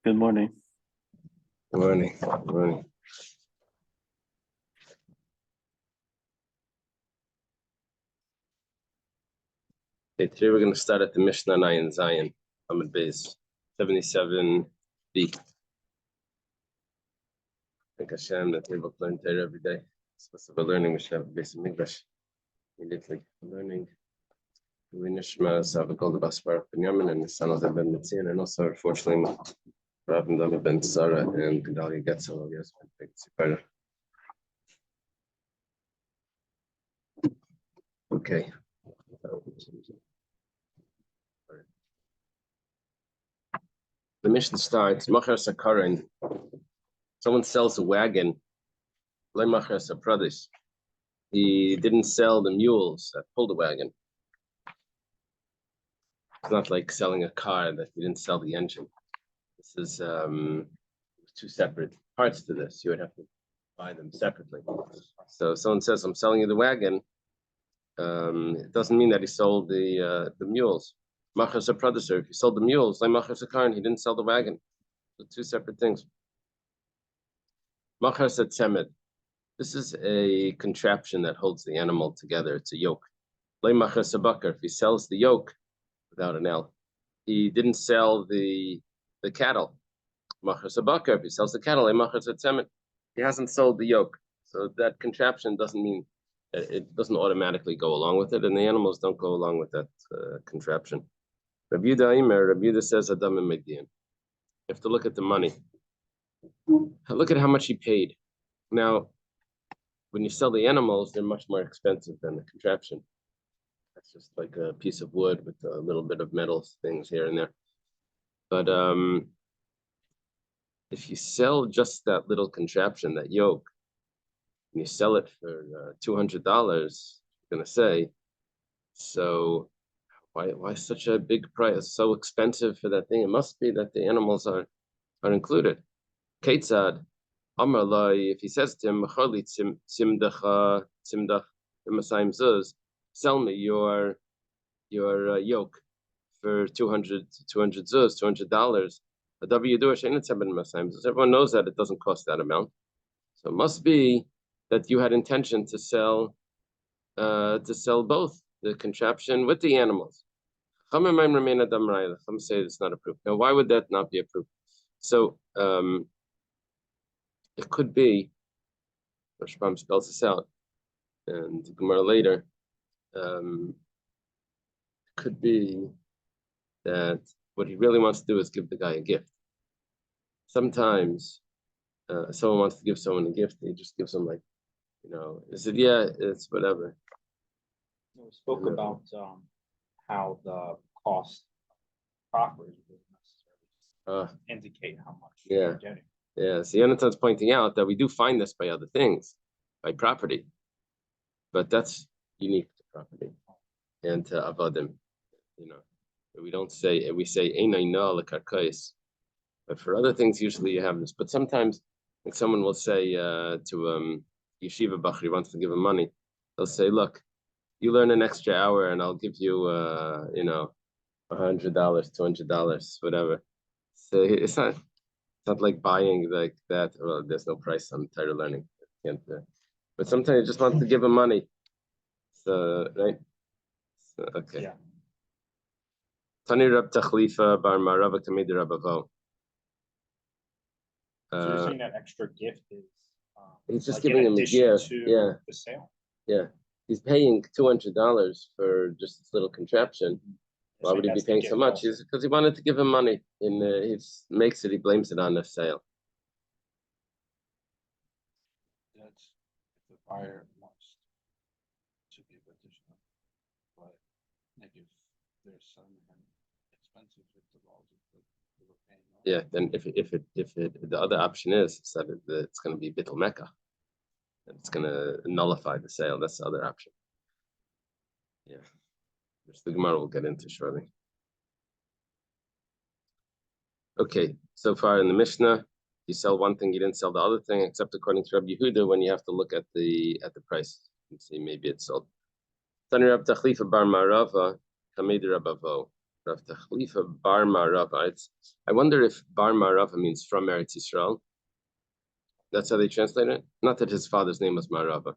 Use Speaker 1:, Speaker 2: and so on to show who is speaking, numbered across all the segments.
Speaker 1: Good morning.
Speaker 2: Good morning. Good morning. Okay, today we're going to start at the Mishnah Nayin Zion, Amud Beis, 77b. Thank Hashem that we're able to learn Torah every day. We're learning, we should have a base of English immediately. Learning. We Nishma Savakol the Basra Daf and the son of Ben Mitzian, and also, unfortunately, Rav and Dama Ben Sarah and Gedalia Getzel. Yes, okay. The mission starts, Machar Sakarin. Someone sells a wagon, Machar Sapradis. He didn't sell the mules that pulled the wagon. It's not like selling a car that you didn't sell the engine. This is two separate parts to this. You would have to buy them separately. So if someone says, I'm selling you the wagon, it doesn't mean that he sold the mules. Machas a producer. If he sold the mules, like machas a car, and he didn't sell the wagon. So two separate things. Machas a tzemed. This is a contraption that holds the animal together. It's a yoke. Like machas a bakar. If he sells the yoke without an L, he didn't sell the cattle. Machas a bakar. If he sells the cattle, like machas a tzemed. He hasn't sold the yoke. So that contraption doesn't mean it doesn't automatically go along with it, and the animals don't go along with that contraption. Rabbi Yehuda says, Adam and Megdian. You have to look at the money. Look at how much he paid. Now, when you sell the animals, they're much more expensive than the contraption. That's just like a piece of wood with a little bit of metal things here and there. But if you sell just that little contraption, that yoke, and you sell it for $200, you're going to say, so why such a big price? So expensive for that thing? It must be that the animals are included. Ketzad, Amar Lai, if he says to him, sell me your yoke for $200 zuz, $200. Everyone knows that it doesn't cost that amount. So it must be that you had intention to sell both the contraption with the animals. Some say it's not approved. Now, why would that not be approved? So it could be, Rashbam spells this out, and Gemara later, it could be that what he really wants to do is give the guy a gift. Sometimes someone wants to give someone a gift, he just gives them like, he said, yeah, it's whatever.
Speaker 3: We spoke about how the cost of property doesn't necessarily indicate how much you're getting.
Speaker 2: Yeah, so Yonatan's pointing out that we do find this by other things, by property, but that's unique to property and to avadim. We don't say, we say einay na lekarkais, but for other things usually you have this. But sometimes, like someone will say to yeshiva bachri wants to give him money, they'll say, look, you learn an extra hour and I'll give you $100, $200, whatever. So it's not like buying like that. Well, there's no price on Torah learning. But sometimes you just want to give him money. So, right? So, okay.
Speaker 3: Yeah.
Speaker 2: Tani Rab Tachlifa Bar Marava Kamid Rabavo.
Speaker 3: So you're saying that extra gift is
Speaker 2: he's just
Speaker 3: like
Speaker 2: giving him a gift.
Speaker 3: To the sale?
Speaker 2: Yeah. He's paying $200 for just this little contraption. Why would he be paying so much? Because he wanted to give him money. And he makes it, he blames it on the sale.
Speaker 4: That's if the buyer wants to give additional, but like if there's some expensive with the laws of the paying.
Speaker 2: Yeah, then if the other option is that it's going to be Bittul Mecca, and it's going to nullify the sale. That's the other option. Yeah, which the Gemara will get into shortly. Okay, so far in the Mishnah, you sell one thing, you didn't sell the other thing, except according to Rabbi Yehuda, when you have to look at the price and see maybe it's sold. Tani Rab Tachlifa Bar Marava Kamid Rabavo. Rav Tachlifa Bar Marava. I wonder if Bar Marava means from Eretz Yisrael. That's how they translate it. Not that his father's name was Marava.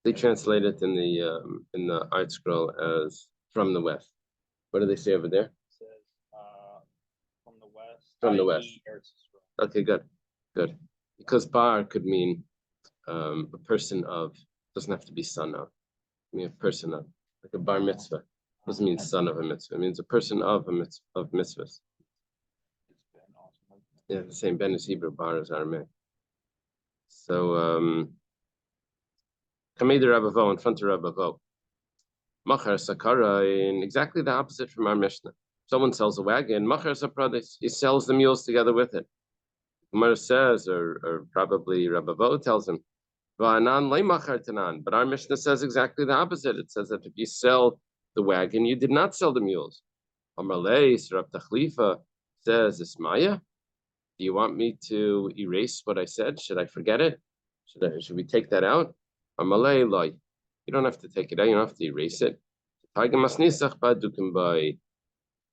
Speaker 2: They translate it in the art scroll as from the west. What do they say over there? It
Speaker 3: says from the west.
Speaker 2: From the west. Okay, good. Because bar could mean a person of, doesn't have to be son of. I mean a person of, like a bar mitzvah. Doesn't mean son of a mitzvah. It means a person of a mitzvah, of mitzvahs. Yeah, the same. Ben is Hebrew, bar is Aramaic. So Kamei Rabavo in front of Rabavo. Machar Sakara in exactly the opposite from our Mishnah. Someone sells a wagon, Machar Sapradis, he sells the mules together with it. Gemara says, or probably Rabavo tells him, Va'anan le machar tanan. But our Mishnah says exactly the opposite. It says that if you sell the wagon, you did not sell the mules. Amar Leis, Rab Tachlifa says, Ismaya, do you want me to erase what I said? Should I forget it? Should we take that out? Amar Lei loy. You don't have to take it out. You don't have to erase it.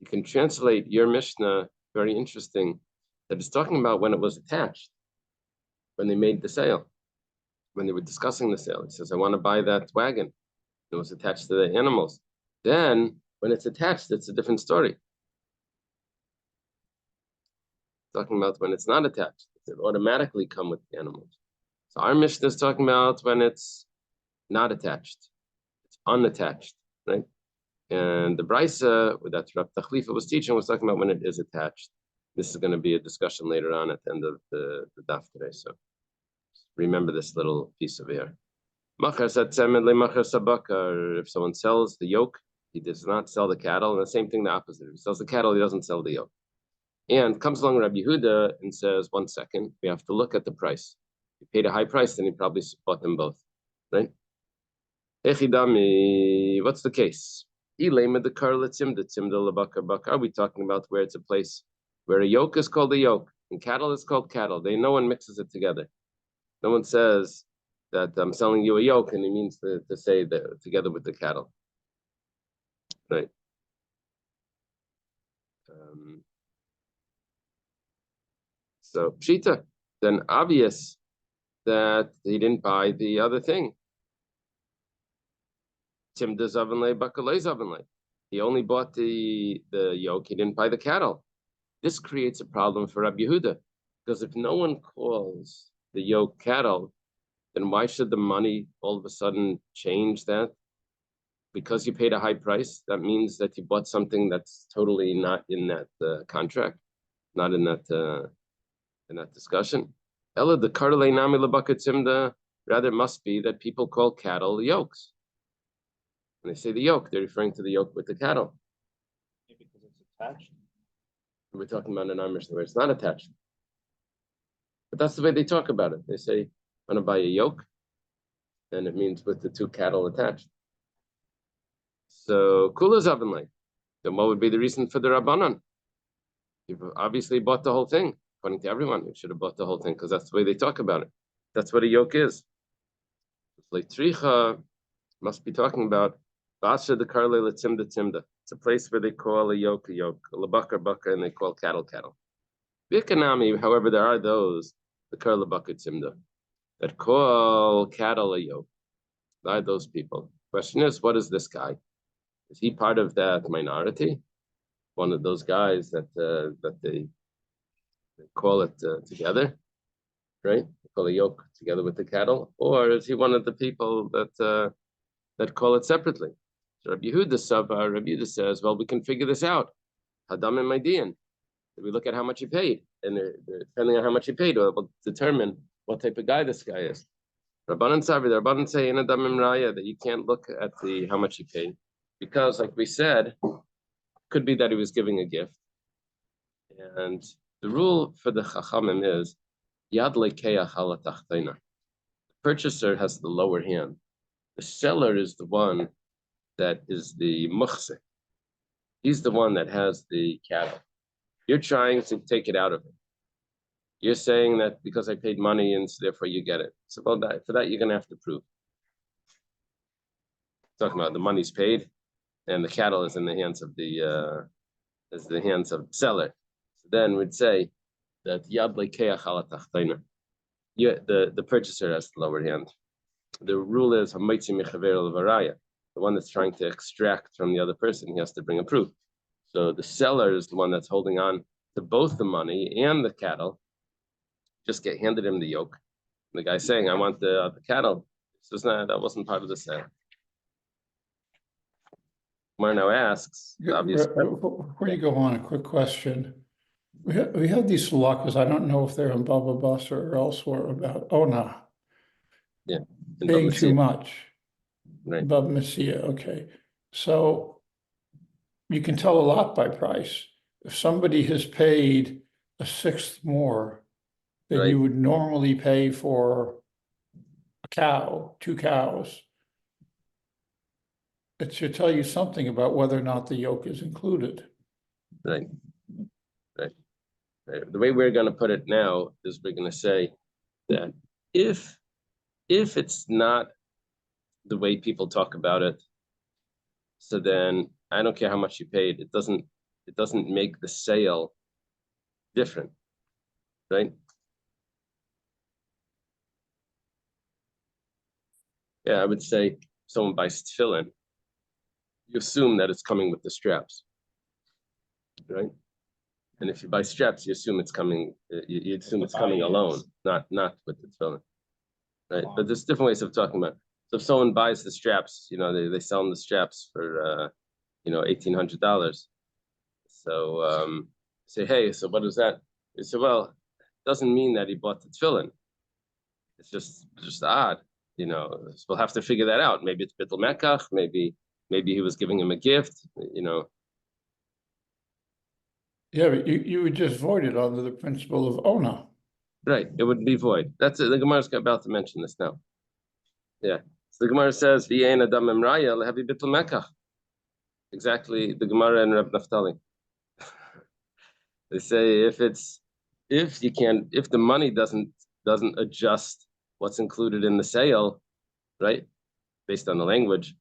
Speaker 2: You can translate your Mishnah, very interesting, that it's talking about when it was attached, when they made the sale, when they were discussing the sale. He says, I want to buy that wagon. It was attached to the animals. Then, when it's attached, it's a different story. Talking about when it's not attached. It automatically come with the animals. So our Mishnah is talking about when it's not attached. It's unattached, right? And the Brisa that Rav Tachlifa was teaching was talking about when it is attached. This is going to be a discussion later on at the end of the daf today. So remember this little piece over here. If someone sells the yoke, he does not sell the cattle. And the same thing, the opposite. If he sells the cattle, he doesn't sell the yoke. And comes along Rabbi Yehuda and says, 1 second, we have to look at the price. He paid a high price, then he probably bought them both, right? Echidami, what's the case? Are we talking about where it's a place where a yoke is called a yoke and cattle is called cattle? No one mixes it together. No one says that I'm selling you a yoke and he means to say that together with the cattle, right? So pshita, then obvious that he didn't buy the other thing. He only bought the yoke, he didn't buy the cattle. This creates a problem for Rabbi Yehuda, because if no one calls the yoke cattle, then why should the money all of a sudden change that? Because you paid a high price, that means that you bought something that's totally not in that contract, not in that discussion. Ella the karle nami labakatzimda. Rather, it must be that people call cattle yokes. When they say the yoke, they're referring to the yoke with the cattle.
Speaker 3: Because it's attached.
Speaker 2: We're talking about an Amish where it's not attached. But that's the way they talk about it. They say, I'm going to buy a yoke, and it means with the 2 cattle attached. So, kula zavinlei. Then what would be the reason for the Rabbanan? You've obviously bought the whole thing. According to everyone, you should have bought the whole thing, because that's the way they talk about it. That's what a yoke is. Like tricha must be talking about Basra the karle letzimda tzimda. It's a place where they call a yoke, a labakar bakar, and they call cattle, cattle. Vikanami, however, there are those, the karle bakar tzimda, that call cattle a yoke. There are those people. Question is, what is this guy? Is he part of that minority? One of those guys that they call it together, right? They call a yoke together with the cattle, or is he one of the people that call it separately? So Rabbi Yehuda says, well, we can figure this out. Hadam and Maidian. We look at how much he paid, and depending on how much he paid, we'll determine what type of guy this guy is. Rabbanan Savi, the Rabbanan say in Adam Raya that you can't look at how much he paid, because, like we said, could be that he was giving a gift. And the rule for the Chachamim is Yad lekeach ala tachtaina. The purchaser has the lower hand. The seller is the one that is the muchse. He's the one that has the cattle. You're trying to take it out of him. You're saying that because I paid money and so therefore you get it. So for that you're going to have to prove. talking about the money's paid, and the cattle is in the hands of the seller. So then we'd say that yad lekeach ala tachtoina. The purchaser has the lower hand. The rule is hamitzi mechaver levaraya. The one that's trying to extract from the other person, he has to bring a proof. So the seller is the one that's holding on to both the money and the cattle. Just handed him the yoke. And the guy's saying, "I want the cattle." Says, "No, that wasn't part of the sale." Mar now asks, obviously.
Speaker 1: Before you go on, a quick question. We have these halachas, I don't know if they're in Baba Basra or elsewhere, about Ona.
Speaker 2: Yeah.
Speaker 1: Paying too much.
Speaker 2: Right.
Speaker 1: Baba Messiah, okay. So you can tell a lot by price. If somebody has paid a sixth more than you would normally pay for a cow, 2 cows, it should tell you something about whether or not the yoke is included.
Speaker 2: Right. The way we're going to put it now is we're going to say that if it's not the way people talk about it, so then I don't care how much you paid. It doesn't make the sale different, right? Yeah, I would say someone buys tefillin, you assume that it's coming with the straps, right? And if you buy straps, you assume it's coming. You assume it's coming alone, not with the tefillin, right? But there's different ways of talking about it. So if someone buys the straps, they sell them the straps for $1,800. So say, hey, so what is that? They say, well, it doesn't mean that he bought the tefillin. It's just odd, So we'll have to figure that out. Maybe it's bittul mekach. Maybe he was giving him a gift.
Speaker 1: Yeah, but you would just void it under the principle of Ona.
Speaker 2: Right, it would be void. That's it. The Gemara is about to mention this now. Yeah. So the Gemara says, "V'yein adam emraya lehavi bittul mekach." Exactly, the Gemara and Reb Naftali. They say if the money doesn't adjust what's included in the sale, right? Based on the language,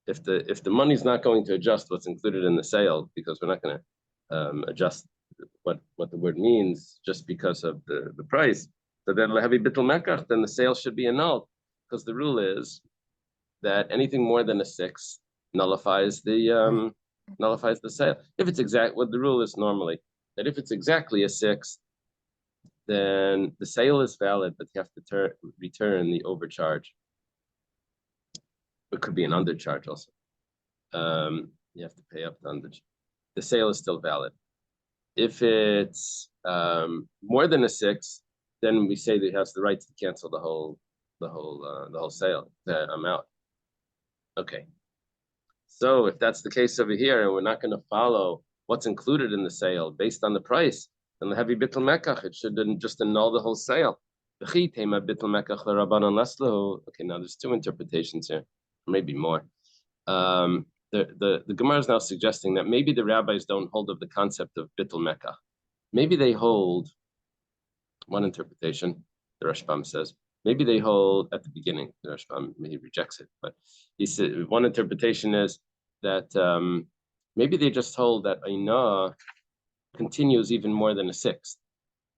Speaker 2: if the money's not going to adjust what's included in the sale, because we're not going to adjust what the word means just because of the price, so then lehavi bittul mekach, then the sale should be annulled, because the rule is that anything more than a sixth nullifies the sale. If it's what the rule is normally, that if it's exactly a sixth, then the sale is valid, but you have to return the overcharge. It could be an undercharge also. You have to pay up the undercharge. The sale is still valid. If it's more than a sixth, then we say that he has the right to cancel the whole sale. I'm out. Okay. So if that's the case over here, and we're not going to follow what's included in the sale based on the price, then the heavy bittul mekach, it should just annul the whole sale. Okay, now there's 2 interpretations here, maybe more. The Gemara is now suggesting that maybe the rabbis don't hold of the concept of bittul mekach. Maybe they hold one interpretation. The Rashbam says maybe they hold at the beginning. The Rashbam, he rejects it, but he said one interpretation is that maybe they just hold that Ainah continues even more than a sixth,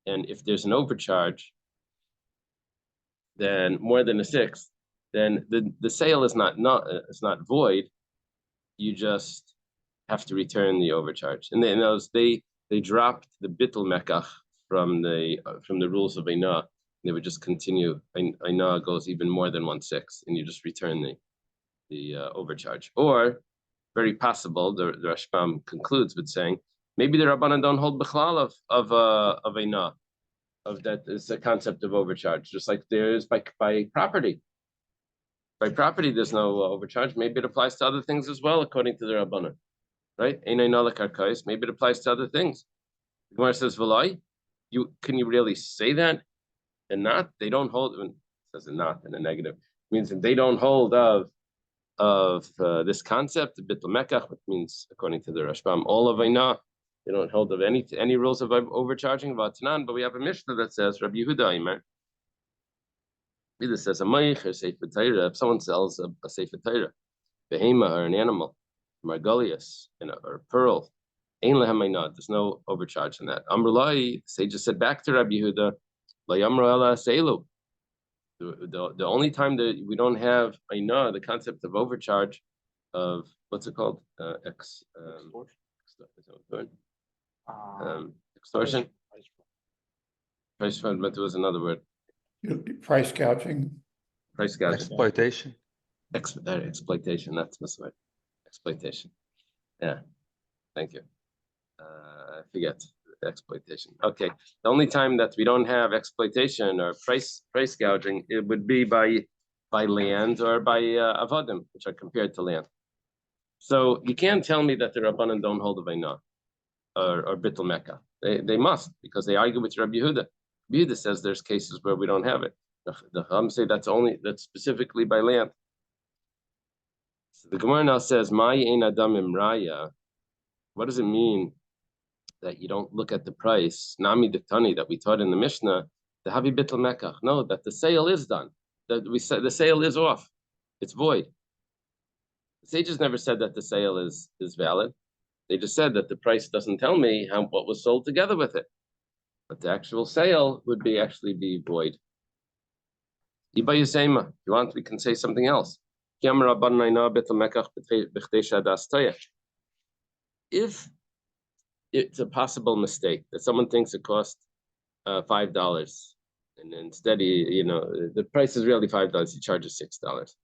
Speaker 2: and if there's an overcharge, then more than a sixth, then the sale is not void. You just have to return the overcharge. And then they dropped the bittul mekach from the rules of Ainah. They would just continue. Ainah goes even more than 1/6, and you just return the overcharge. Or, very possible, the Rashbam concludes with saying, maybe the Rabbanan don't hold bichlal of Ainah, of that is a concept of overcharge, just like there is by property. By property, there's no overcharge. Maybe it applies to other things as well, according to the Rabbanan, right? Maybe it applies to other things. The Gemara says, "V'lai, can you really say that?" And not, they don't hold. It says not in a negative, means that they don't hold of this concept of bittul mekach, which means, according to the Rashbam, all of Ainah. They don't hold of any rules of overcharging Vatanan, but we have a Mishnah that says Rabbi Yehuda Imer. Either says a Mayich or Sefer Torah. If someone sells a Sefer Torah, behema or an animal, margolius, or a pearl, ein lehem einah. There's no overcharge in that. Amrulai, sages said back to Rabbi Yehuda, la yamru ela seilu. The only time that we don't have einah, the concept of overcharge, of what's it called? Extortion. Price fund, but there was another word.
Speaker 1: Price gouging.
Speaker 2: Price gouging.
Speaker 4: Exploitation.
Speaker 2: Exploitation. That's the word. Exploitation. Yeah. Thank you. I forget exploitation. Okay. The only time that we don't have exploitation or price gouging, it would be by land or by avodim, which are compared to land. So you can't tell me that the Rabbanan don't hold of Einah or Bittul Mecca. They must, because they argue with Rabbi Yehuda. Rabbi Yehuda says there's cases where we don't have it. The Chacham say that's specifically by land. So the Gemara now says, "My ein adam imraya." What does it mean that you don't look at the price? Nami diktani that we taught in the Mishnah. The havi bittul mekach. No, that the sale is done. That we said the sale is off. It's void. The sages never said that the sale is valid. They just said that the price doesn't tell me what was sold together with it. But the actual sale would actually be void. If you want, we can say something else. If it's a possible mistake that someone thinks it cost $5, and instead the price is really $5, he charges $6.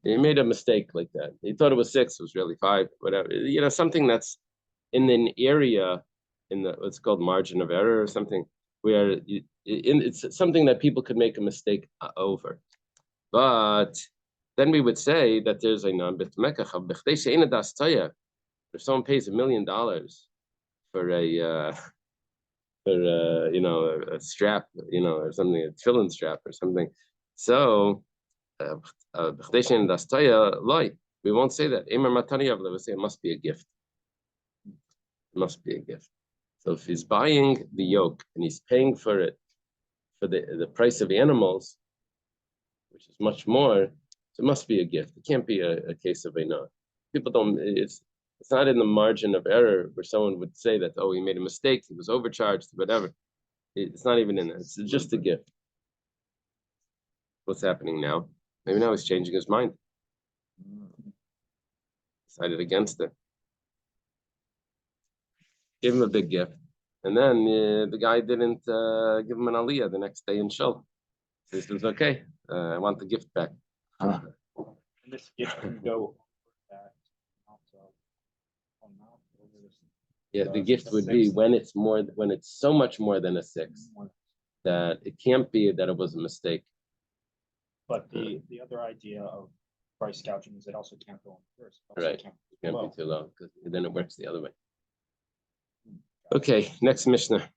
Speaker 2: He made a mistake like that. He thought it was $6, it was really $5, whatever. Something that's in an area in what's called margin of error or something, where it's something that people could make a mistake over. But then we would say that there's a non-bit mekach of b'chdei she'eina das taya. If someone pays $1 million for a strap, or something, a tefillin strap or something, so b'chdei she'eina das taya loy. We won't say that. Emer matani avle. We say it must be a gift. It must be a gift. So if he's buying the yoke and he's paying for it for the price of animals, which is much more, so it must be a gift. It can't be a case of einah. People don't. It's not in the margin of error where someone would say that, oh, he made a mistake, he was overcharged, whatever. It's not even in there. It's just a gift. What's happening now? Maybe now he's changing his mind. Decided against it. Gave him a big gift, and then the guy didn't give him an aliyah the next day in shul. So he says, "Okay, I want the gift back."
Speaker 3: And this gift can go that
Speaker 2: yeah, the gift would be when it's so much more than a 6 that it can't be that it was a mistake.
Speaker 3: But the other idea of price gouging is it also can't go in reverse.
Speaker 2: Right, it can't be too low because then it works the other way. Okay, next Mishnah.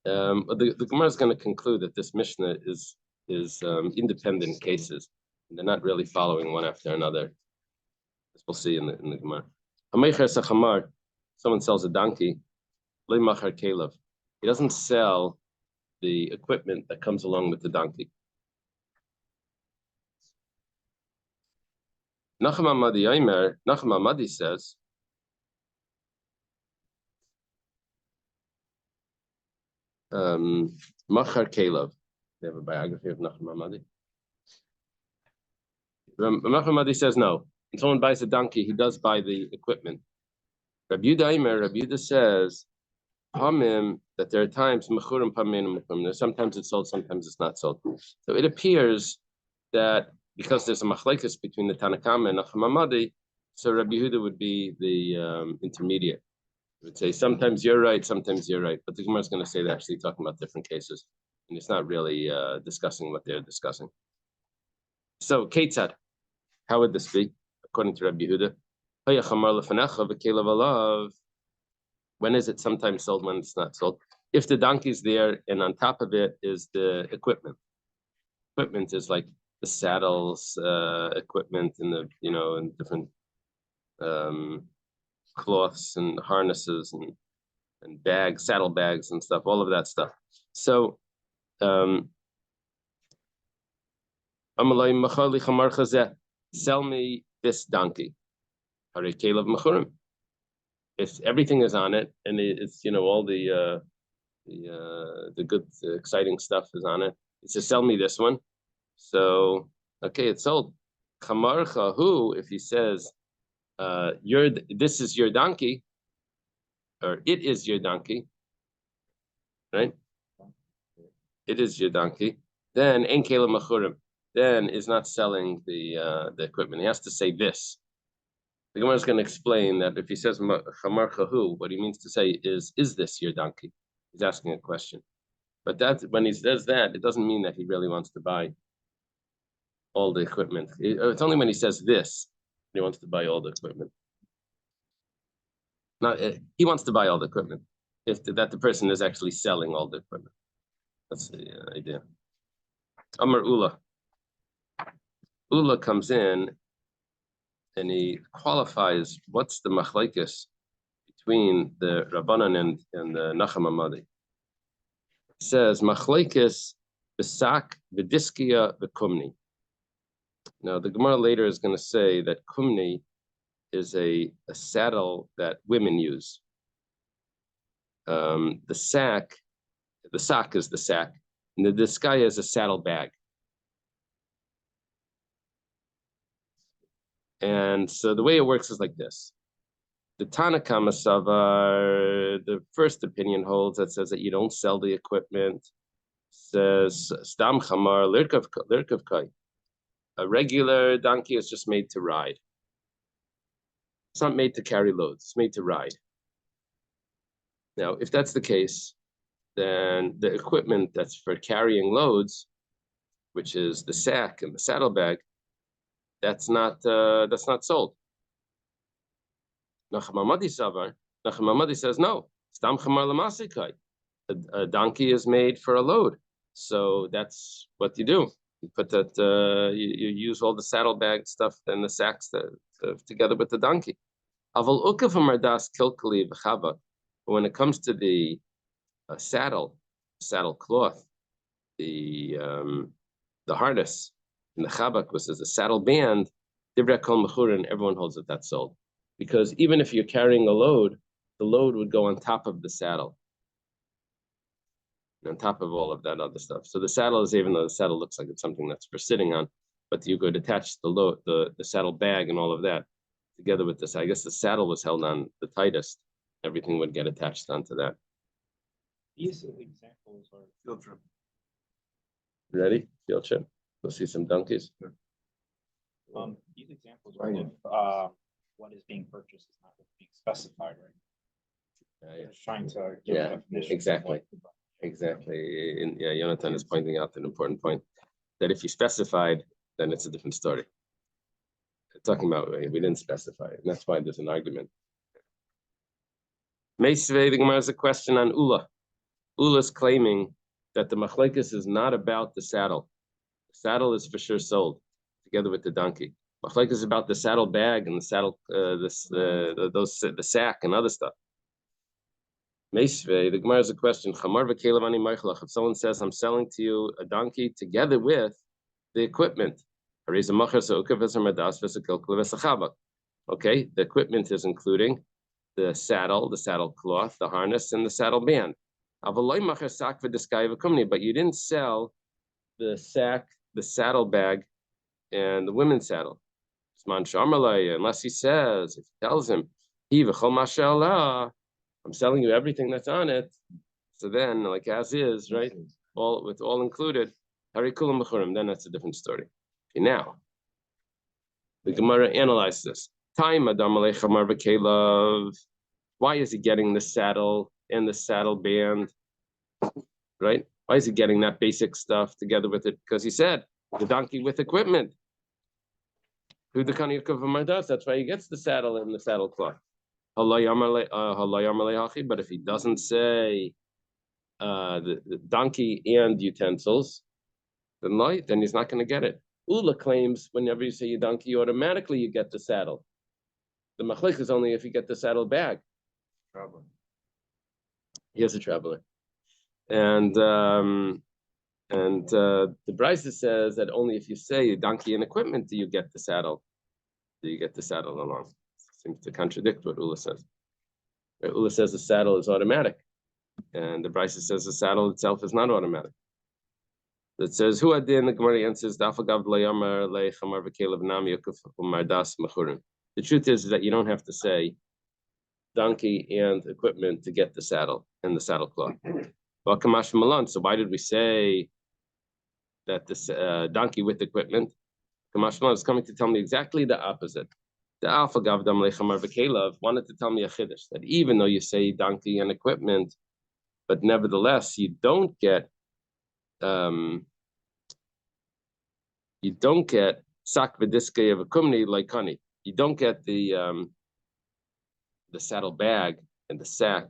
Speaker 2: The Gemara is going to conclude that this Mishnah is independent cases, and they're not really following one after another. As we'll see in the Gemara. Someone sells a donkey. He doesn't sell the equipment that comes along with the donkey. Nachum Amadi says, Machar Kelev. They have a biography of Nachum Amadi. Nachum Amadi says no. When someone buys a donkey, he does buy the equipment. Rabbi Yehuda says, Pamim, that there are times, Mechurim Pamim, sometimes it's sold, sometimes it's not sold. So it appears that because there's a machlekes between the Tanakama and Nachum Amadi, so Rabbi Yehuda would be the intermediate. He would say, sometimes you're right, sometimes you're right. But the Gemara is going to say they're actually talking about different cases. And it's not really discussing what they're discussing. So, Ketzad, how would this be, according to Rabbi Yehuda? When is it sometimes sold, when it's not sold? If the donkey's there and on top of it is the equipment. Equipment is like the saddles, equipment and and different cloths and harnesses and bags, saddle bags and stuff, all of that stuff. So sell me this donkey. If everything is on it and it's all the good exciting stuff is on it, it says sell me this one. So okay, it's sold. Chamarcha hu, if he says this is your donkey, or it is your donkey, right? It is your donkey. Then ein kela machurim. Then is not selling the equipment. He has to say this. The Gemara is going to explain that if he says chamar chahu, what he means to say is this your donkey? He's asking a question. But that when he says that, it doesn't mean that he really wants to buy all the equipment. It's only when he says this he wants to buy all the equipment. Not he wants to buy all the equipment. If that the person is actually selling all the equipment. That's the idea. Amar Ula. Ula comes in and he qualifies what's the machlekes between the Rabbanan and the Nachum Hamadi. It says machlekes b'sak v'diskia v'kumni. Now the Gemara later is going to say that kumni is a saddle that women use. The sack is the sack, and the diskaya is a saddle bag. And so the way it works is like this. The Tanakama Savar, the first opinion holds that says that you don't sell the equipment. Says Stam Chamar Lirkav Kai. A regular donkey is just made to ride. It's not made to carry loads, it's made to ride. Now, if that's the case, then the equipment that's for carrying loads, which is the sack and the saddlebag, that's not sold. Nachum Hamadi says no. Stam chamar l'masikai. A donkey is made for a load, so that's what you do. You put that. You use all the saddlebag stuff and the sacks together with the donkey. Aval ukav mardas kilkali v'chava. When it comes to the saddle cloth, the harness, and the chabak, which is a saddle band, divrei kol mechurin, everyone holds that that's sold. Because even if you're carrying a load, the load would go on top of the saddle, on top of all of that other stuff. So the saddle is, even though the saddle looks like it's something that's for sitting on, but you could attach the load, the saddle bag and all of that together with this. I guess the saddle was held on the tightest. Everything would get attached onto that.
Speaker 3: These examples are
Speaker 4: Field trip.
Speaker 2: Ready? Field trip. We'll see some donkeys.
Speaker 3: these examples are if what is being purchased is not being specified, right? Just trying to give a definition.
Speaker 2: Exactly. Exactly. And yeah, Jonathan is pointing out an important point that if you specified, then it's a different story. Talking about we didn't specify it, and that's why there's an argument. Meisvei, the Gemara has a question on Ula. Ula's claiming that the machlekes is not about the saddle. The saddle is for sure sold together with the donkey. Machlekes is about the saddle bag and the saddle, the sack and other stuff. Meisvei, the Gemara has a question. Chamar v'kelev ani meichlach. If someone says, "I'm selling to you a donkey together with the equipment," okay, the equipment is including the saddle cloth, the harness, and the saddle band. But you didn't sell the sack, the saddle bag, and the women's saddle. Unless he says, if he tells him, I'm selling you everything that's on it. So then, like as is, right? All included, then that's a different story. Okay, now, the Gemara analyzes this. Why is he getting the saddle and the saddle band? Right? Why is he getting that basic stuff together with it? Because he said the donkey with equipment. That's why he gets the saddle and the saddle cloth. But if he doesn't say the donkey and utensils, then he's not going to get it. Ula claims whenever you say your donkey, automatically you get the saddle. The machlek is only if you get the saddle bag. Traveler. He is a traveler, and And the Brisa says that only if you say donkey and equipment do you get the saddle. Do you get the saddle along? Seems to contradict what Ula says. Ula says the saddle is automatic, and the Brisa says the saddle itself is not automatic. It says, "Who adin?" The Gemara answers, "Dafagav le'yamar le'chamar v'kelev nam yukuf u'mardas mechurim." The truth is that you don't have to say donkey and equipment to get the saddle and the saddle cloth. Well, Kamash Malan. So why did we say that this donkey with equipment? Kamash Malan is coming to tell me exactly the opposite. The Alpha Gavdam Lechamar V'Kelev wanted to tell me a chiddush that even though you say donkey and equipment, but nevertheless you don't get sak v'diskei of a kumni like honey. You don't get the saddle bag and the sack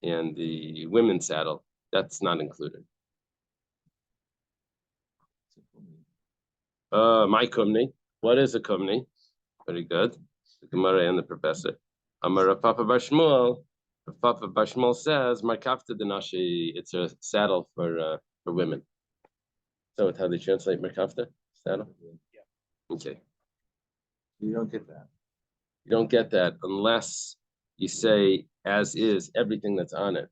Speaker 2: and the women's saddle. That's not included. My kumni. What is a kumni? Very good. The Gemara and the professor. Amar Papa Bashmuel. Papa Bashmuel says, "Markafta denashi." It's a saddle for women. So how they translate Markafta? Saddle. Yeah. Okay.
Speaker 5: You don't get that.
Speaker 2: You don't get that unless you say as is everything that's on it.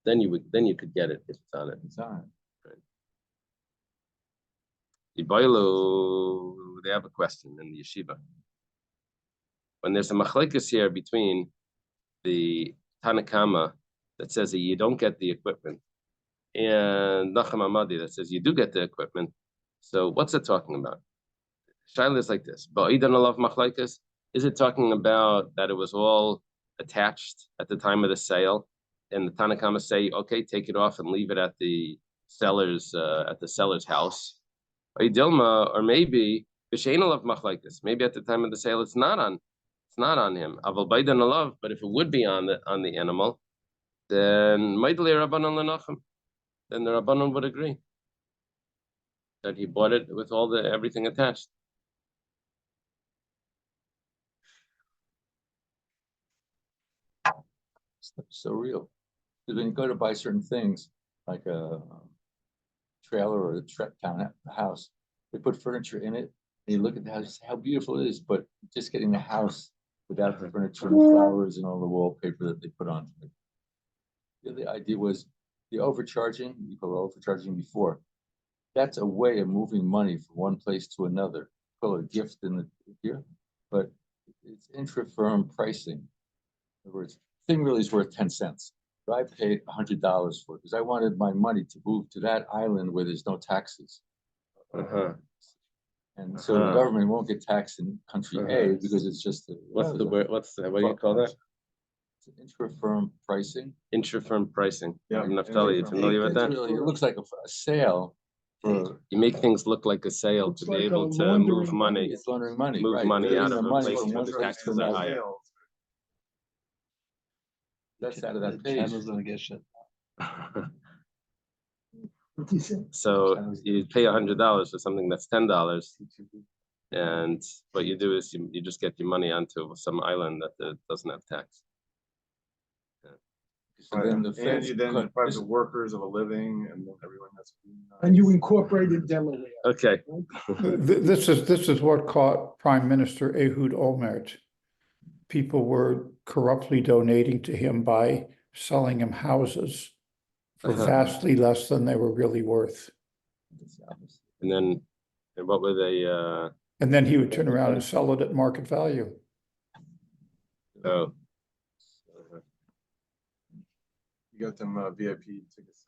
Speaker 2: Then you could get it if it's on it.
Speaker 5: It's on it.
Speaker 2: Iboilu, they have a question in the yeshiva. When there's a machlekes here between the Tanakama that says that you don't get the equipment and Nachum Amadi that says you do get the equipment. So what's it talking about? Shaila is like this. Ba'idan alav machlekes. Is it talking about that it was all attached at the time of the sale, and the Tanakama say, okay, take it off and leave it at the seller's house? Or maybe maybe at the time of the sale it's not on him. But if it would be on the animal, then the Rabbanon would agree that he bought it with all everything attached.
Speaker 5: So real. Because when you go to buy certain things, like a trailer or a house, they put furniture in it, and you look at the house, how beautiful it is, but just getting the house without the furniture and flowers and all the wallpaper that they put on it. The idea was the overcharging, you call it overcharging before. That's a way of moving money from one place to another. Call it a gift in the here, but it's intra-firm pricing. In other words, the thing really is worth 10 cents. But I paid $100 for it because I wanted my money to move to that island where there's no taxes. And so the government won't get taxed in country A because it's just
Speaker 2: what do you call that?
Speaker 5: It's intra-firm pricing.
Speaker 2: Intra-firm pricing.
Speaker 5: Yeah.
Speaker 2: Naftali, you familiar with that?
Speaker 5: Really, it looks like a sale.
Speaker 2: You make things look like a sale to be able to move money.
Speaker 5: It's laundering money.
Speaker 2: Move money out of a place
Speaker 5: from
Speaker 2: where
Speaker 5: one
Speaker 2: the
Speaker 5: place
Speaker 2: taxes
Speaker 5: to
Speaker 2: are
Speaker 5: another.
Speaker 2: higher.
Speaker 5: That's out of that page.
Speaker 4: Channel's gonna get shit.
Speaker 2: So you pay $100 for something that's $10, and what you do is you just get your money onto some island that doesn't have tax.
Speaker 5: So then the
Speaker 6: and you then deprive the workers of a living, and then everyone has.
Speaker 7: And you incorporated Delaware.
Speaker 2: Okay.
Speaker 1: This is what caught Prime Minister Ehud Olmert. People were corruptly donating to him by selling him houses for vastly less than they were really worth.
Speaker 2: And what were they?
Speaker 1: And then he would turn around and sell it at market value.
Speaker 2: Oh.
Speaker 6: You got them VIP tickets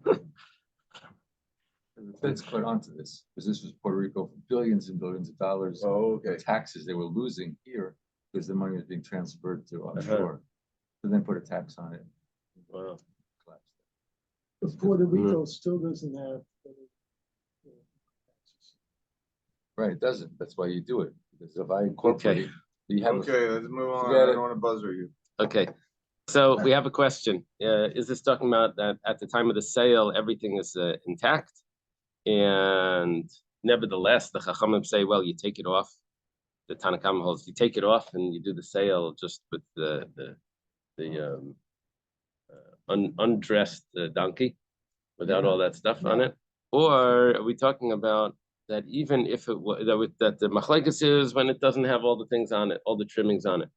Speaker 6: to
Speaker 5: The Feds caught on to this because this was Puerto Rico for billions and billions of dollars.
Speaker 6: Oh, okay.
Speaker 5: The taxes they were losing here because the money was being transferred to offshore. So then put a tax on it.
Speaker 2: Wow.
Speaker 7: But Puerto Rico still doesn't have.
Speaker 5: Right, it doesn't. That's why you do it. Because if I incorporate, you have
Speaker 6: Okay, let's move on.
Speaker 5: Forget
Speaker 6: I
Speaker 5: it.
Speaker 6: don't want to buzzer you.
Speaker 2: Okay. So we have a question. Is this talking about that at the time of the sale, everything is intact? And nevertheless, the Chachamim say, well, you take it off. The Tanakama holds, you take it off and you do the sale just with the undressed donkey without all that stuff on it? Or are we talking about that even if it was that the machlekes is when it doesn't have all the things on it, all the trimmings on it?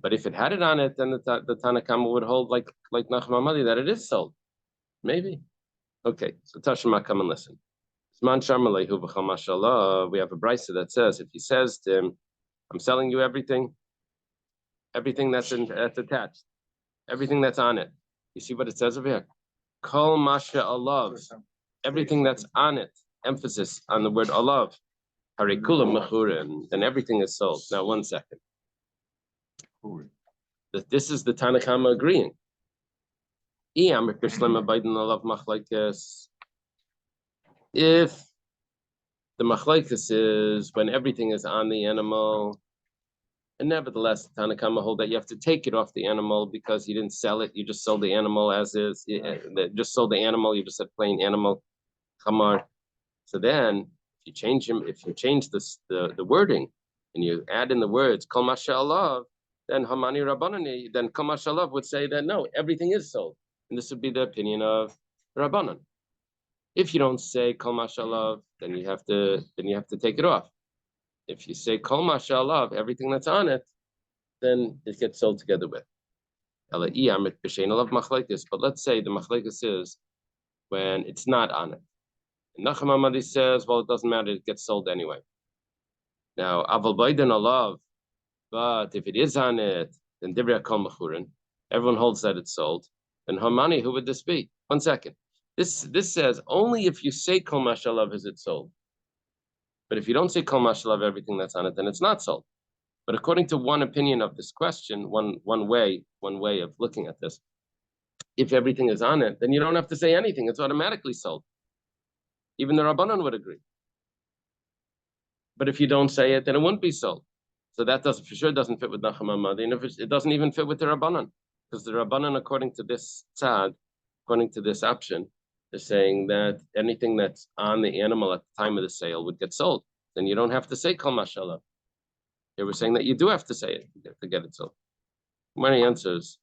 Speaker 2: But if it had it on it, then the Tanna Kama would hold like Nachum Hamadi that it is sold. Maybe. Okay, so Tashima, come and listen. We have a brisa that says if he says to him, I'm selling you everything that's attached, everything that's on it. You see what it says over here? Kol masha alav, everything that's on it. Emphasis on the word alav. Harikula mechurin, then everything is sold. Now, 1 second. This is the Tanna Kama agreeing. If the machlekes is when everything is on the animal, and nevertheless, the Tanna Kama hold that you have to take it off the animal because you didn't sell it, you just sold the animal as is. Just sold the animal, you just said plain animal, chamar. So then, if you change the wording, and you add in the words kol masha'alav, then hamani rabbanani, then kol masha'alav would say that no, everything is sold, and this would be the opinion of Rabbanan. If you don't say kol masha'alav, then you have to take it off. If you say kol masha'alav, everything that's on it, then it gets sold together with. But let's say the machlekes is when it's not on it. And Nachum Hamadi says, well, it doesn't matter, it gets sold anyway. Now, aval baidan alav, but if it is on it, then divrei kol mechurin, everyone holds that it's sold. And Hamani, who would this be? 1 second. This says only if you say kol mashalav is it sold. But if you don't say kol mashalav, everything that's on it, then it's not sold. But according to one opinion of this question, one way of looking at this, if everything is on it, then you don't have to say anything; it's automatically sold. Even the Rabbanan would agree. But if you don't say it, then it wouldn't be sold. So that for sure doesn't fit with Nachum Hamadi, and it doesn't even fit with the Rabbanan, because the Rabbanan, according to this option, is saying that anything that's on the animal at the time of the sale would get sold. Then you don't have to say kol mashallah. They were saying that you do have to say it to get it sold. Many answers.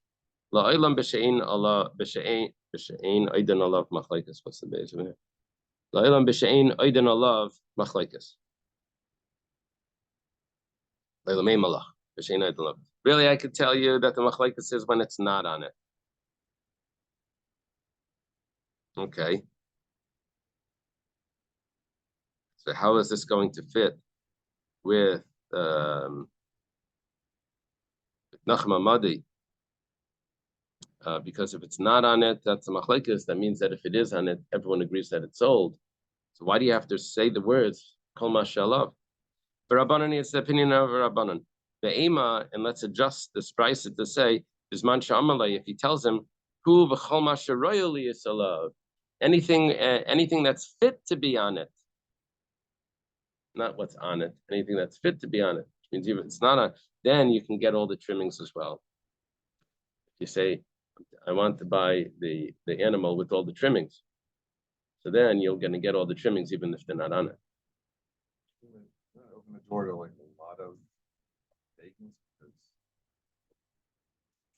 Speaker 2: La'olam b'she'ein Allah b'she'ein oiden alav machlekes. What's the base of it? La'olam b'she'ein oiden alav machlekes. La'olamei malach b'she'ein oiden alav. Really, I could tell you that the machlekes is when it's not on it. Okay. So how is this going to fit with Nachum Hamadi? Because if it's not on it, that's a machlekes. That means that if it is on it, everyone agrees that it's sold. So why do you have to say the words kol mashalav? For Rabbanan, it's the opinion of Rabbanan. The ema, and let's adjust this price to say bisman sha'amalei. If he tells him hu v'chol masharoyali is alav, anything that's fit to be on it, not what's on it, anything that's fit to be on it, which means even if it's not on, then you can get all the trimmings as well. If you say, I want to buy the animal with all the trimmings, so then you're going to get all the trimmings even if they're not on it.
Speaker 6: Open the door to like a lot of vegans because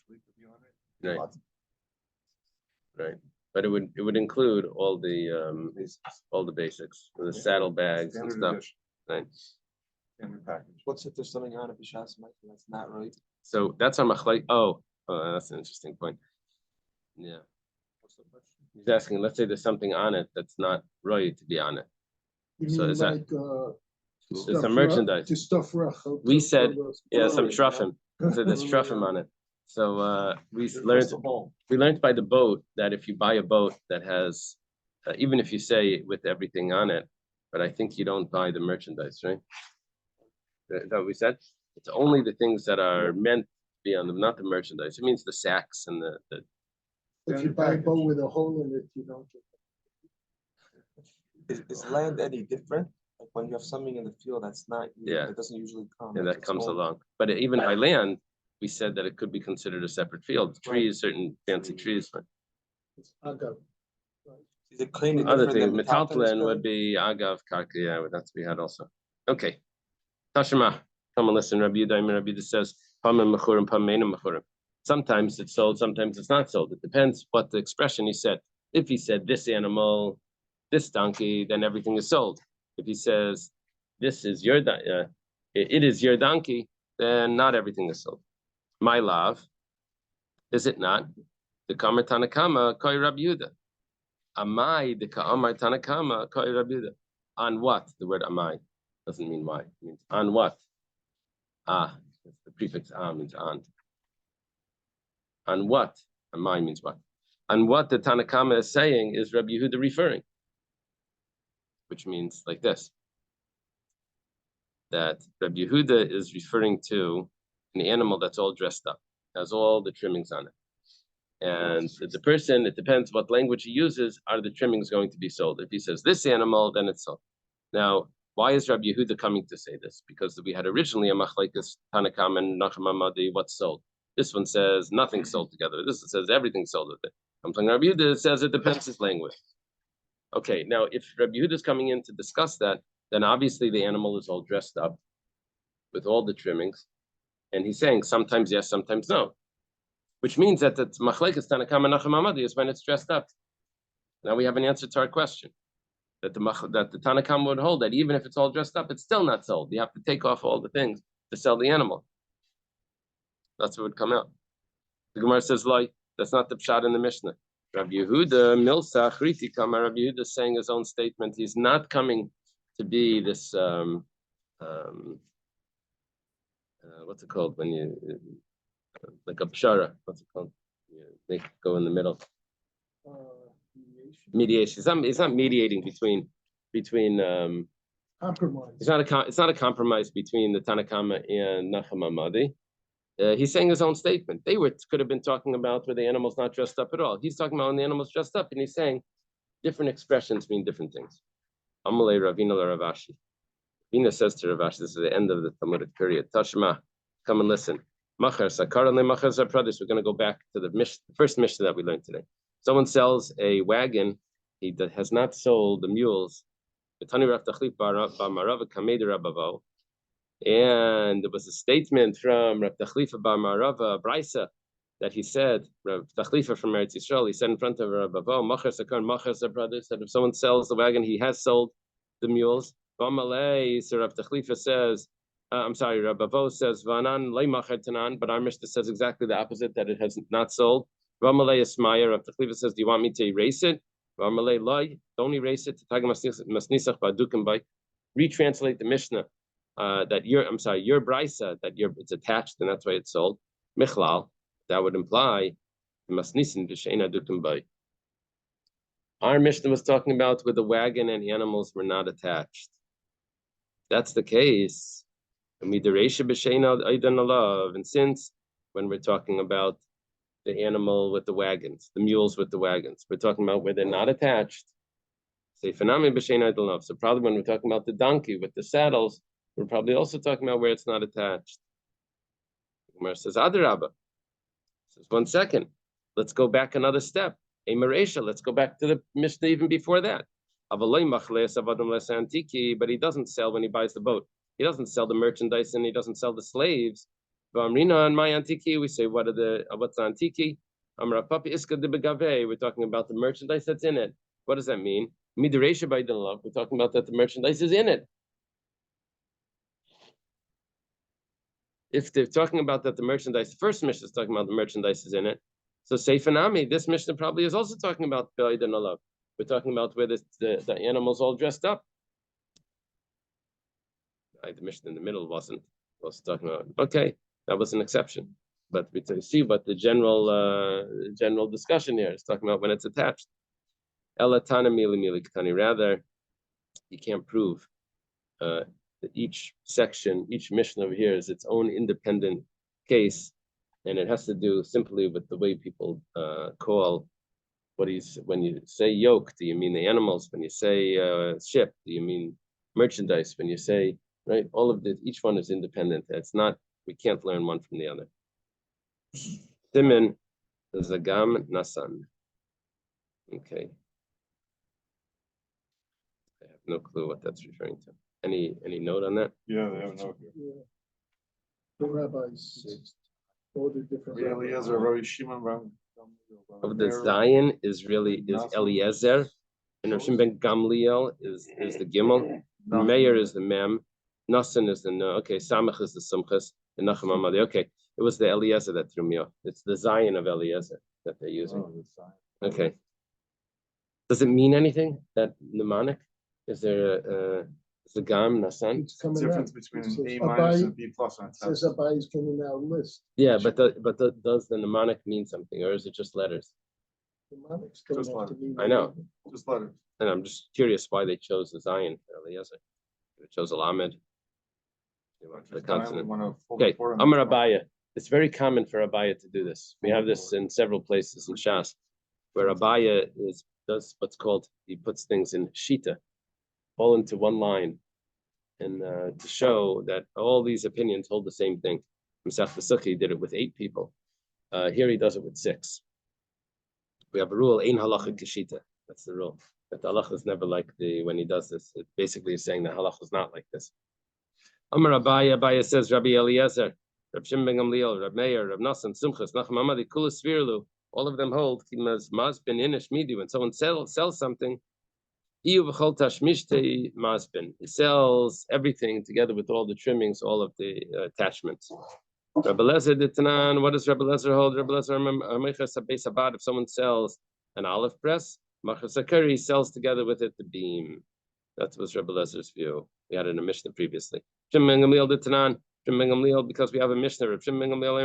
Speaker 6: sleep would be on it.
Speaker 2: Right. Right. But it would include all the basics, the saddlebags and stuff. Right.
Speaker 6: Standard package.
Speaker 8: What's if there's something on it, B'shas Mike, that's not right?
Speaker 2: So that's on machlek. Oh, that's an interesting point. Yeah.
Speaker 8: What's the question?
Speaker 2: He's asking, let's say there's something on it that's not right to be on it.
Speaker 7: You
Speaker 2: So
Speaker 7: mean
Speaker 2: is that-
Speaker 7: like,
Speaker 2: There's some merchandise.
Speaker 7: to stuff rachel.
Speaker 2: We said, yeah, some
Speaker 8: Oh,
Speaker 2: shroffim. So there's shroffim on it. So we learned by the boat that if you buy a boat that has, even if you say with everything on it, but I think you don't buy the merchandise, right? Is that what we said? It's only the things that are meant to be on them, not the merchandise. It means the sacks and the
Speaker 7: If you buy a boat with a hole in it, you don't get.
Speaker 8: Is land any different? Like when you have something in the field that's not,
Speaker 2: Yeah.
Speaker 8: it doesn't usually come.
Speaker 2: and
Speaker 8: it's
Speaker 2: that
Speaker 8: its
Speaker 2: comes
Speaker 8: own-
Speaker 2: along. But even by land, we said that it could be considered a separate field. Trees, certain fancy trees, but
Speaker 7: It's agave.
Speaker 8: Is it clean and
Speaker 2: other
Speaker 8: different
Speaker 2: things,
Speaker 8: than metalton
Speaker 2: metaltlin
Speaker 8: is
Speaker 2: would be agav karka, yeah, that's to be had also. Okay. Tashima, come and listen. Rabbi Yudah says, Pamim mechurim, pamenim mechurim. Sometimes it's sold, sometimes it's not sold. It depends what the expression he said. If he said this animal, this donkey, then everything is sold. If he says this is your it is your donkey, then not everything is sold. My love, is it not? The Kamar Tanakama Koi Rabbi Yehuda. Amai the Kamar Tanakama Koi Rabbi Yehuda. On what? The word amai doesn't mean why. It means on what? Ah, the prefix means on. On what? Amai means what? On what the Tanakama is saying is Rabbi Yehuda referring, which means like this: that Rabbi Yehuda is referring to an animal that's all dressed up, has all the trimmings on it. And the person, it depends what language he uses, are the trimmings going to be sold? If he says this animal, then it's sold. Now, why is Rabbi Yehuda coming to say this? Because we had originally a machlekes Tanakam and Nachum Hamadi, what's sold. This one says nothing's sold together. This one says everything's sold with it. Something Rabbi Yehuda says it depends his language. Okay, now if Rabbi Yehuda is coming in to discuss that, then obviously the animal is all dressed up with all the trimmings, and he's saying sometimes yes, sometimes no, which means that the machlekes Tanakam and Nachum Hamadi is when it's dressed up. Now we have an answer to our question. That the Tanakam would hold that even if it's all dressed up, it's still not sold. You have to take off all the things to sell the animal. That's what would come out. The Gemara says, "Like that's not the pshat in the Mishnah." Rabbi Yehuda Milsach Riti Kamar. Rabbi Yehuda is saying his own statement. He's not coming to be this what's it called when you like a pshara? What's it called? You make it go in the middle. Mediation. It's not mediating between
Speaker 7: Compromise.
Speaker 2: It's not a compromise between the Tanakama and Nachum Hamadi. He's saying his own statement. They could have been talking about where the animal's not dressed up at all. He's talking about when the animal's dressed up, and he's saying different expressions mean different things. Amalei Ravina Ravashi. Ravina says to Ravashi, this is the end of the Talmudic period. Tashma, come and listen. Machar Sakar and Machar Zapradis. We're going to go back to the first Mishnah that we learned today. Someone sells a wagon, he has not sold the mules. And there was a statement from Rav Tachlifa bar Marava Braisa that he said, Rav Tachlifa from Eretz Yisrael, he said in front of Rav Bavo, Machar Sakar, Machar Zapradis, that if someone sells the wagon, he has sold the mules. Vamalei, so Rav Tachlifa says, Rav Bavo says, Vanan lei Machar Tanan, but our Mishnah says exactly the opposite, that it has not sold. Ramalei Ismaya, Rav Tachlifa says, do you want me to erase it? Ramalei Lai, don't erase it. Retranslate the Mishnah that your brisa, that it's attached and that's why it's sold. Michlal, that would imply Masnisin V'Sheina Dukim Bai. Our Mishnah was talking about where the wagon and the animals were not attached. If that's the case, and since when we're talking about the animal with the wagons, the mules with the wagons, we're talking about where they're not attached. So probably when we're talking about the donkey with the saddles, we're probably also talking about where it's not attached. Gemara says, Adarabba. Says, 1 second. Let's go back another step. Let's go back to the Mishnah even before that. But he doesn't sell when he buys the boat. He doesn't sell the merchandise and he doesn't sell the slaves. V'amrina and my antiki, we say, what's antiki? We're talking about the merchandise that's in it. What does that mean? We're talking about that the merchandise is in it. If they're talking about that the merchandise, the first Mishnah is talking about the merchandise is in it. So Seifanami, this Mishnah probably is also talking about B'ayid and Alav. We're talking about where the animal's all dressed up. The Mishnah in the middle wasn't talking about. Okay, that was an exception. But we see what the general discussion here is talking about when it's attached. Elatana mili mili katani. Rather, you can't prove that each section, each Mishnah over here is its own independent case, and it has to do simply with the way people call when you say yoke, do you mean the animals? When you say ship, do you mean merchandise? When you say, right, all of this, each one is independent. It's not, we can't learn one from the other. Simin Zagam Nasan. Okay. I have no clue what that's referring to. Any note on that?
Speaker 6: Yeah, they have a note here.
Speaker 7: The rabbis. All the different.
Speaker 6: Eliezer, Rabbi Shimon,
Speaker 2: Of the Zion is Eliezer, and Rav Shimon ben Gamliel is the Gimel. Meir is the Mem. Nasan is the No. Okay, Samach is the Sumchas. And Nachum Amadi. Okay, it was the Eliezer that threw me off. It's the Zion of Eliezer that they're using. Okay. Does it mean anything, that mnemonic? Is there a Gam, Nasan?
Speaker 7: It's coming
Speaker 6: Difference
Speaker 7: out.
Speaker 6: between
Speaker 7: It says
Speaker 6: an A minus and B plus on
Speaker 7: It says
Speaker 6: test.
Speaker 7: Abai is coming out list.
Speaker 2: Yeah, but does the mnemonic mean something, or is it just letters?
Speaker 7: The mnemonics don't
Speaker 6: Just
Speaker 7: have
Speaker 6: like-
Speaker 7: to mean
Speaker 2: I know.
Speaker 7: anything.
Speaker 6: Just letters.
Speaker 2: And I'm just curious why they chose the Zion for Eliezer. They chose a Lamed. They went for the consonant. Okay, Amar Abaya. It's very common for Abaya to do this. We have this in several places in Shas, where Abaya does what's called, he puts things in Shita, all into one line, and to show that all these opinions hold the same thing. Masach Pesukhi did it with 8 people. Here he does it with 6. We have a rule, Ein halacha kishita. That's the rule. That the halacha is never like when he does this. It basically is saying the halacha is not like this. Amar Abaya says, Rabbi Eliezer, Rab Shimon ben Gamliel, Rab Meir, Rab Nasan, Simchas, Nachum Amadi, Kulas Svirlu, all of them hold, Maz bin Inish Midi, when someone sells something, he sells everything together with all the trimmings, all of the attachments. Rabbi Lezer did Tanan. What does Rabbi Lezer hold? Rabbi Lezer, if someone sells an olive press, he sells together with it the beam. That was Rabbi Lezer's view. We had it in a Mishnah previously. Shimon ben Gamliel did Tanan. Shimon ben Gamliel, because we have a Mishnah. Shimon ben Gamliel,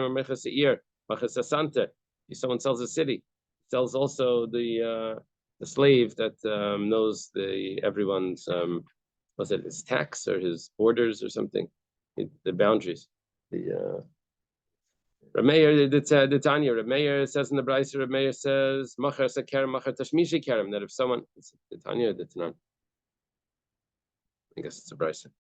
Speaker 2: if someone sells a city, sells also the slave that knows everyone's was it his tax or his borders or something, the boundaries. The Rameir the Tanya. Rameir says in the Brisa. Rameir says machar sakerem machar tashmishi kerem, that if someone, the Tanya the Tanan, I guess it's a Brisa.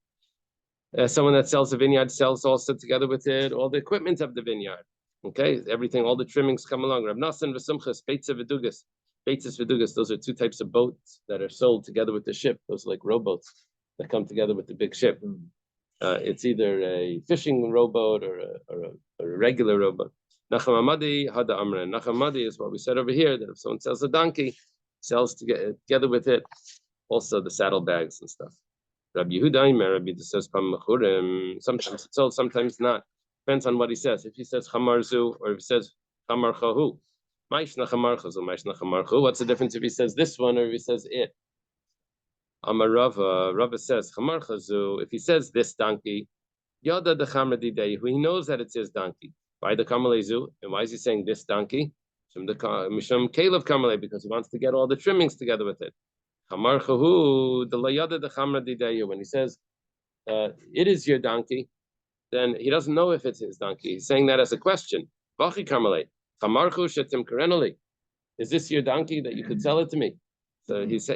Speaker 2: Someone that sells a vineyard sells also together with it all the equipment of the vineyard. Okay, everything, all the trimmings come along. Rav Nasan v'Sumchas, Beitza v'Dugas. Beitzas v'Dugas, those are 2 types of boats that are sold together with the ship. Those are like rowboats that come together with the big ship. It's either a fishing rowboat or a regular rowboat. Nachum Amadi Hada Amra. Nachum Amadi is what we said over here, that if someone sells a donkey, sells together with it also the saddlebags and stuff. Rabbi Yehuda, Rabbi says sometimes it's sold, sometimes not. Depends on what he says. If he says chamarzu or if he says chamarchahu, what's the difference if he says this one or if he says it? Amar Rava says chamarchazu. If he says this donkey, yada the chamradidehu, he knows that it's his donkey. Why the kamalezu? And why is he saying this donkey? Mishum kelev kamale, because he wants to get all the trimmings together with it. Chamarchahu the layada the chamradidehu. When he says it is your donkey, then he doesn't know if it's his donkey. He's saying that as a question. Is this your donkey that you could sell it to me? So he's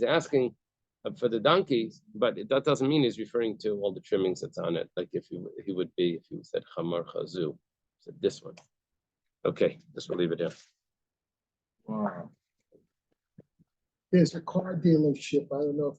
Speaker 2: asking for the donkey, but that doesn't mean he's referring to all the trimmings that's on it. Like if he said Chamar Chazu, said this one. Okay, this will leave it here.
Speaker 7: Wow. There's a car dealership. I don't know if